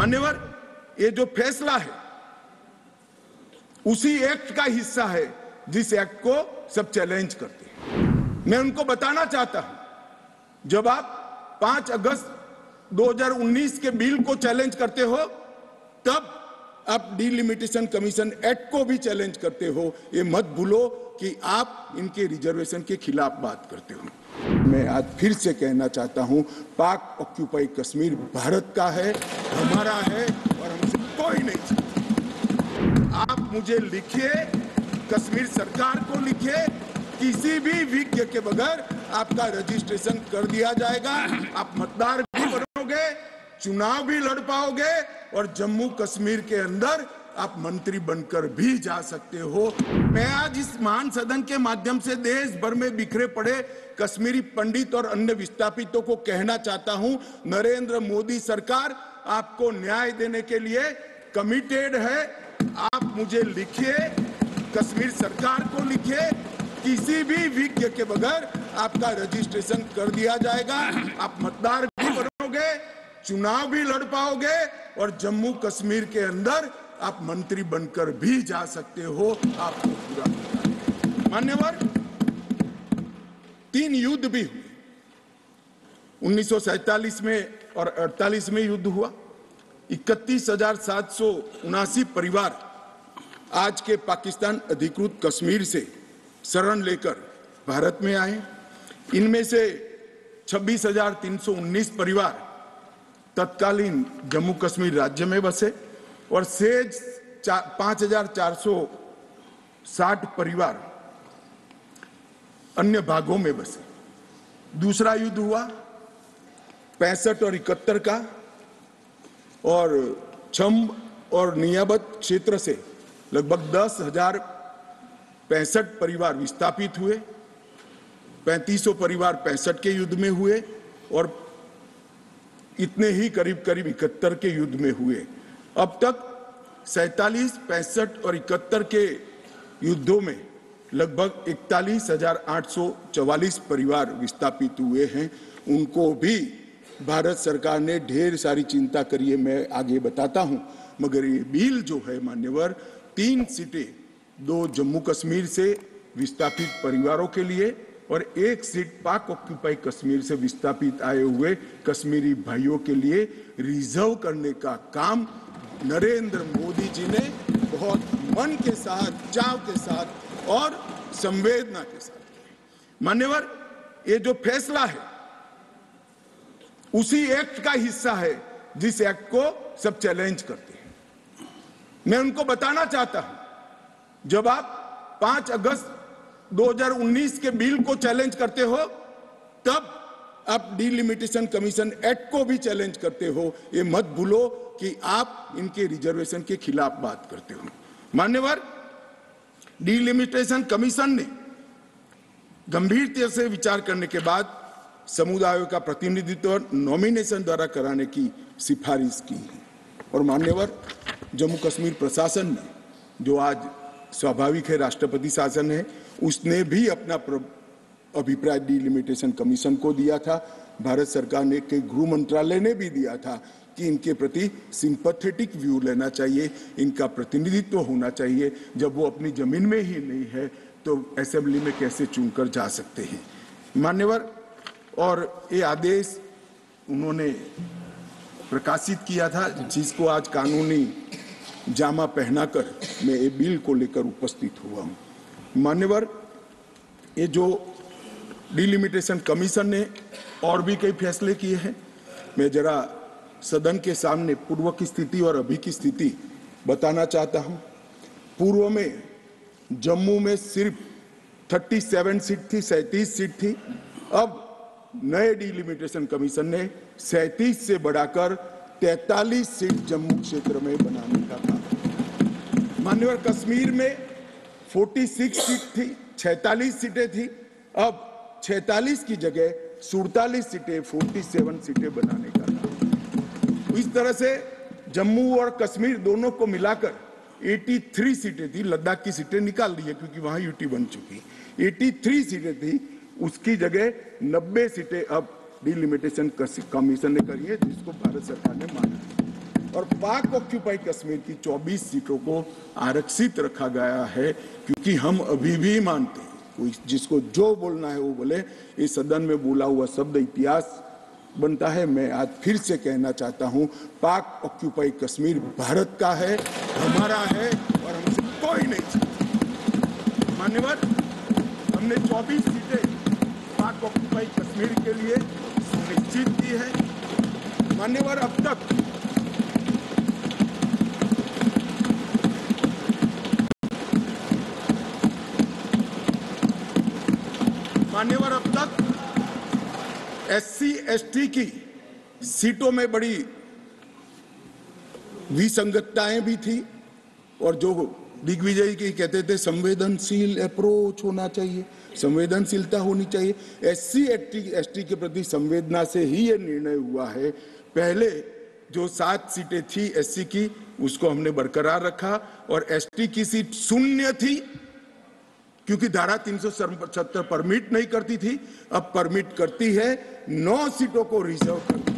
मान्यवर, ये जो फैसला है उसी एक्ट का हिस्सा है जिस एक्ट को सब चैलेंज करते हैं। मैं उनको बताना चाहता हूं, जब आप 5 अगस्त 2019 के बिल को चैलेंज करते हो, तब आप डिलिमिटेशन कमीशन एक्ट को भी चैलेंज करते हो। ये मत भूलो कि आप इनके रिजर्वेशन के खिलाफ बात करते हो। मैं आज फिर से कहना चाहता हूं, पाक ऑक्यूपाई कश्मीर भारत का है, हमारा है और हमसे कोई नहीं चाहता। आप मुझे लिखिए, कश्मीर सरकार को लिखिए, किसी भी विज्ञ के बगैर आपका रजिस्ट्रेशन कर दिया जाएगा। आप मतदार भी बनोगे, चुनाव भी लड़ पाओगे और जम्मू कश्मीर के अंदर आप मंत्री बनकर भी जा सकते हो। मैं आज इस महान सदन के माध्यम से देश भर में बिखरे पड़े कश्मीरी पंडित और अन्य विस्थापितों को कहना चाहता हूं, नरेंद्र मोदी सरकार आपको न्याय देने के लिए कमिटेड है। आप मुझे लिखिए, कश्मीर सरकार को लिखिए, किसी भी विज्ञ के बगैर आपका रजिस्ट्रेशन कर दिया जाएगा। आप मतदार भी बनोगे, चुनाव भी लड़ पाओगे और जम्मू कश्मीर के अंदर आप मंत्री बनकर भी जा सकते हो। आपको पूरा पता है। मान्यवर, 3 युद्ध भी हुए। 1947 में और 48 में युद्ध हुआ। 31,779 परिवार आज के पाकिस्तान अधिकृत कश्मीर से शरण लेकर भारत में आए। इनमें से 26,319 परिवार तत्कालीन जम्मू कश्मीर राज्य में बसे और शेष 5,460 परिवार अन्य भागों में बसे। दूसरा युद्ध हुआ 65 और 71 का, और छम्ब और नियाबत क्षेत्र से लगभग 10,065 परिवार विस्थापित हुए। 3500 परिवार 65 के युद्ध में हुए और इतने ही करीब 71 के युद्ध में हुए। अब तक 47, 65 और 71 के युद्धों में लगभग 41,844 परिवार विस्थापित हुए हैं। उनको भी भारत सरकार ने ढेर सारी चिंता करी है, मैं आगे बताता हूं। मगर ये बिल जो है मान्यवर, 3 सीटें, 2 जम्मू कश्मीर से विस्थापित परिवारों के लिए और 1 सीट पाक ऑक्यूपाई कश्मीर से विस्थापित आए हुए कश्मीरी भाइयों के लिए रिजर्व करने का काम नरेंद्र मोदी जी ने बहुत मन के साथ, चाव के साथ और संवेदना के साथ किया। मान्यवर, ये जो फैसला है उसी एक्ट का हिस्सा है जिस एक्ट को सब चैलेंज करते हैं। मैं उनको बताना चाहता हूं, जब आप 5 अगस्त 2019 के बिल को चैलेंज करते हो, तब आप डिलिमिटेशन कमीशन एक्ट को भी चैलेंज करते हो। ये मत भूलो कि आप इनके रिजर्वेशन के खिलाफ बात करते हो। मान्यवर, डिलिमिटेशन कमीशन ने गंभीरता से विचार करने के बाद समुदायों का प्रतिनिधित्व नॉमिनेशन द्वारा कराने की सिफारिश की है। और मान्यवर, जम्मू कश्मीर प्रशासन ने, जो आज स्वाभाविक है राष्ट्रपति शासन है, उसने भी अपना अभिप्राय डिलिमिटेशन कमीशन को दिया था। भारत सरकार ने के गृह मंत्रालय ने भी दिया था कि इनके प्रति सिंपैथेटिक व्यू लेना चाहिए, इनका प्रतिनिधित्व होना चाहिए। जब वो अपनी जमीन में ही नहीं है तो असेंबली में कैसे चुनकर जा सकते हैं। मान्यवर, और ये आदेश उन्होंने प्रकाशित किया था, जिसको आज कानूनी जामा पहनाकर मैं ये बिल को लेकर उपस्थित हुआ हूं। मान्यवर, ये जो डिलिमिटेशन कमीशन ने और भी कई फैसले किए हैं, मैं जरा सदन के सामने पूर्व की स्थिति और अभी की स्थिति बताना चाहता हूं। पूर्व में जम्मू में सिर्फ 37 सीट थी, 37 सीट थी। अब नए डिलिमिटेशन कमीशन ने 37 से बढ़ाकर 43 सीट जम्मू क्षेत्र में बनाने का काम। मान्यवर, कश्मीर में 46 सीट थी, 46 सीटें थी। अब 46 की जगह 47 सीटें, 47 सीटें बनाने का काम। इस तरह से जम्मू और कश्मीर दोनों को मिलाकर 83 सीटें थी। लद्दाख की सीटें निकाल दी है क्योंकि वहां यूटी बन चुकी। 83 सीटें थी, उसकी जगह 90 सीटें अब डिलिमिटेशन कमीशन ने करी है, जिसको भारत सरकार ने माना है। और पाक ऑक्यूपाई कश्मीर की 24 सीटों को आरक्षित रखा गया है, क्योंकि हम अभी भी मानते हैं, कोई जिसको जो बोलना है वो बोले, इस सदन में बोला हुआ शब्द इतिहास बनता है। मैं आज फिर से कहना चाहता हूं, पाक ऑक्यूपाई कश्मीर भारत का है, हमारा है और हमसे कोई नहीं चाहता। मान्यवर, हमने 24 सीटें पाक ऑक्यूपाई कश्मीर के लिए सुनिश्चित की है। मान्यवर, अब तक SC ST की सीटों में बड़ी विसंगतताएं भी थी, और जो दिग्विजय की कहते थे संवेदनशील अप्रोच होना चाहिए, संवेदनशीलता होनी चाहिए। SC ST के प्रति संवेदना से ही ये निर्णय हुआ है। पहले जो 7 सीटें थी SC की, उसको हमने बरकरार रखा, और ST की सीट शून्य थी, क्योंकि धारा 377 परमिट नहीं करती थी, अब परमिट करती है। 9 सीटों को रिजर्व करती